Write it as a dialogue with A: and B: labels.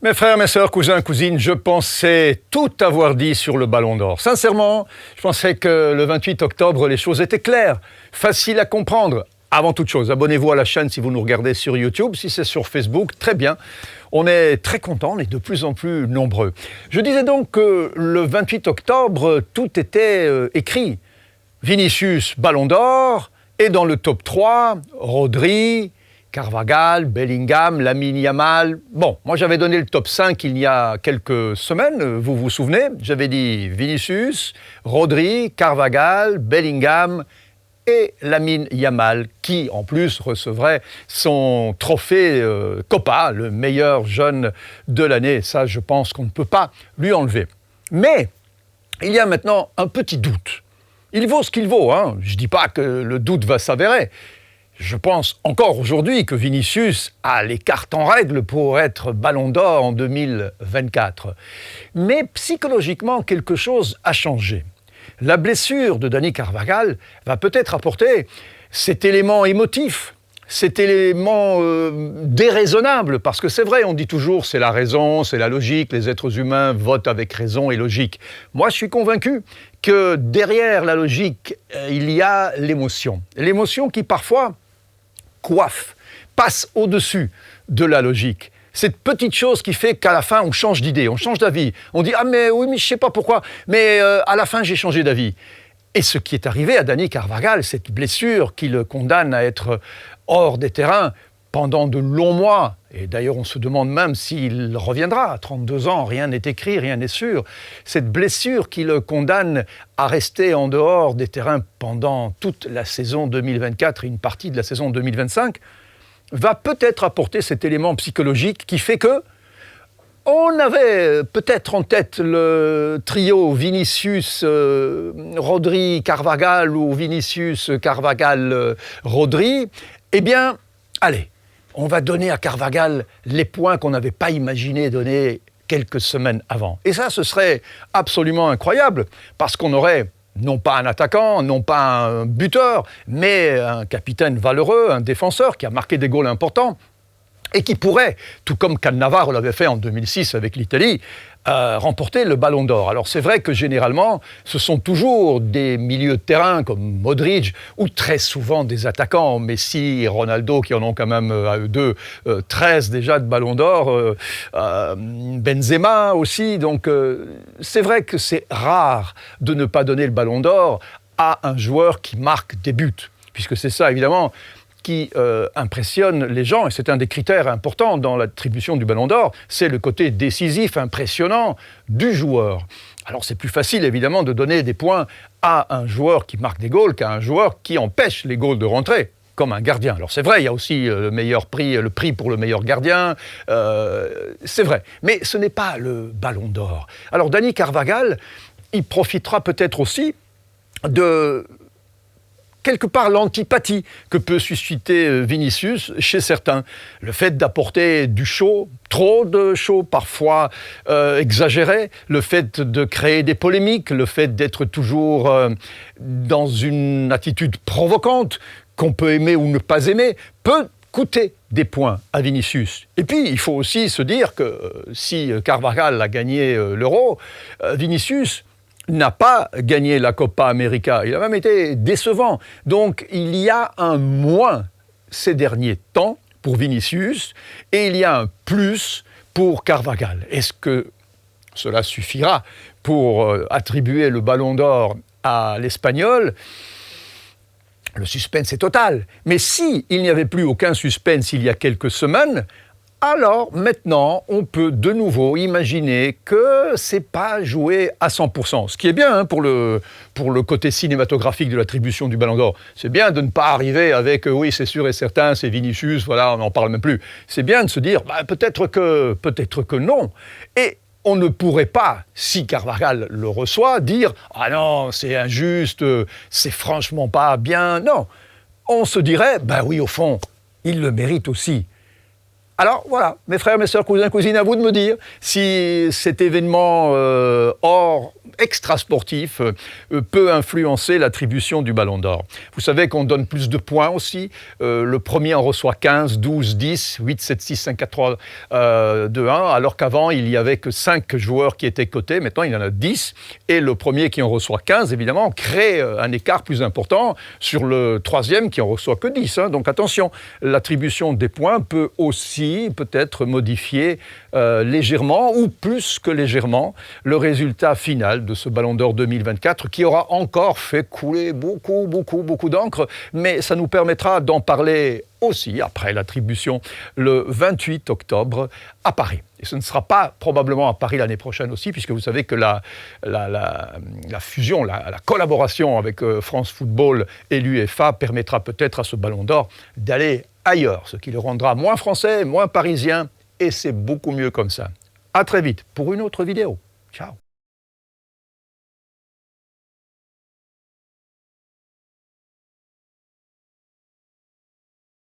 A: Mes frères, mes sœurs, cousins, cousines, je pensais tout avoir dit sur le Ballon d'Or. Sincèrement, je pensais que le 28 octobre, les choses étaient claires, faciles à comprendre. Avant toute chose, abonnez-vous à la chaîne si vous nous regardez sur YouTube. Si c'est sur Facebook, très bien. On est très contents, on est de plus en plus nombreux. Je disais donc que le 28 octobre, tout était écrit. Vinicius, Ballon d'Or, et dans le top 3, Rodri, Carvajal, Bellingham, Lamine Yamal. Bon, moi j'avais donné le top 5 il y a quelques semaines, vous vous souvenez. J'avais dit Vinicius, Rodri, Carvajal, Bellingham et Lamine Yamal, qui en plus recevrait son trophée Copa, le meilleur jeune de l'année. Ça, je pense qu'on ne peut pas lui enlever. Mais il y a maintenant un petit doute. Il vaut ce qu'il vaut, hein. Je ne dis pas que le doute va s'avérer. Je pense encore aujourd'hui que Vinicius a les cartes en règle pour être Ballon d'Or en 2024. Mais psychologiquement, quelque chose a changé. La blessure de Dani Carvajal va peut-être apporter cet élément émotif, cet élément déraisonnable, parce que c'est vrai, on dit toujours c'est la raison, c'est la logique, les êtres humains votent avec raison et logique. Moi, je suis convaincu que derrière la logique, il y a l'émotion. L'émotion qui parfois coiffe, passe au-dessus de la logique. Cette petite chose qui fait qu'à la fin, on change d'idée, on change d'avis. On dit « Ah mais oui, mais je ne sais pas pourquoi, mais à la fin, j'ai changé d'avis ». Et ce qui est arrivé à Dani Carvajal, cette blessure qui le condamne à être hors des terrains pendant de longs mois, et d'ailleurs on se demande même s'il reviendra. À 32 ans, rien n'est écrit, rien n'est sûr. Cette blessure qui le condamne à rester en dehors des terrains pendant toute la saison 2024 et une partie de la saison 2025, va peut-être apporter cet élément psychologique qui fait que on avait peut-être en tête le trio Vinicius, Rodri, Carvajal ou Vinicius, Carvajal, Rodri. Eh bien, allez, on va donner à Carvajal les points qu'on n'avait pas imaginé donner quelques semaines avant. Et ça, ce serait absolument incroyable, parce qu'on aurait non pas un attaquant, non pas un buteur, mais un capitaine valeureux, un défenseur qui a marqué des goals importants, et qui pourrait, tout comme Cannavaro l'avait fait en 2006 avec l'Italie, remporter le Ballon d'Or. Alors c'est vrai que généralement, ce sont toujours des milieux de terrain comme Modric, ou très souvent des attaquants, Messi et Ronaldo, qui en ont quand même à eux deux 13 déjà de Ballon d'Or, Benzema aussi. Donc c'est vrai que c'est rare de ne pas donner le Ballon d'Or à un joueur qui marque des buts, puisque c'est ça évidemment qui impressionne les gens, et c'est un des critères importants dans l'attribution du Ballon d'Or, c'est le côté décisif, impressionnant du joueur. Alors c'est plus facile évidemment de donner des points à un joueur qui marque des goals qu'à un joueur qui empêche les goals de rentrer, comme un gardien. Alors c'est vrai, il y a aussi le prix pour le meilleur gardien, c'est vrai, mais ce n'est pas le Ballon d'Or. Alors Dani Carvajal, il profitera peut-être aussi de quelque part l'antipathie que peut susciter Vinicius chez certains. Le fait d'apporter du show, trop de show, parfois exagéré, le fait de créer des polémiques, le fait d'être toujours dans une attitude provocante, qu'on peut aimer ou ne pas aimer, peut coûter des points à Vinicius. Et puis, il faut aussi se dire que si Carvajal a gagné l'Euro, Vinicius n'a pas gagné la Copa América. Il a même été décevant. Donc, il y a un moins ces derniers temps pour Vinicius et il y a un plus pour Carvajal. Est-ce que cela suffira pour attribuer le Ballon d'Or à l'Espagnol ? Le suspense est total. Mais si il n'y avait plus aucun suspense il y a quelques semaines, alors maintenant, on peut de nouveau imaginer que c'est pas joué à 100%. Ce qui est bien pour le côté cinématographique de l'attribution du Ballon d'Or. C'est bien de ne pas arriver avec oui, c'est sûr et certain, c'est Vinicius, voilà, on n'en parle même plus. C'est bien de se dire peut-être que non. Et on ne pourrait pas, si Carvajal le reçoit, dire ah non, c'est injuste, c'est franchement pas bien. Non. On se dirait oui, au fond, il le mérite aussi. Alors voilà, mes frères, mes sœurs, cousins, cousines, à vous de me dire si cet événement hors extrasportif peut influencer l'attribution du Ballon d'Or. Vous savez qu'on donne plus de points aussi. Le premier en reçoit 15, 12, 10, 8, 7, 6, 5, 4, 3, 2, 1, alors qu'avant, il n'y avait que 5 joueurs qui étaient cotés. Maintenant, il y en a 10. Et le premier qui en reçoit 15, évidemment, crée un écart plus important sur le troisième qui en reçoit que 10. Donc attention, l'attribution des points peut aussi peut-être modifier légèrement ou plus que légèrement le résultat final de ce Ballon d'Or 2024 qui aura encore fait couler beaucoup d'encre, mais ça nous permettra d'en parler aussi après l'attribution le 28 octobre à Paris. Et ce ne sera pas probablement à Paris l'année prochaine aussi, puisque vous savez que la fusion, la collaboration avec France Football et l'UEFA permettra peut-être à ce Ballon d'Or d'aller ailleurs, ce qui le rendra moins français, moins parisien, et c'est beaucoup mieux comme ça. À très vite pour une autre vidéo. Ciao.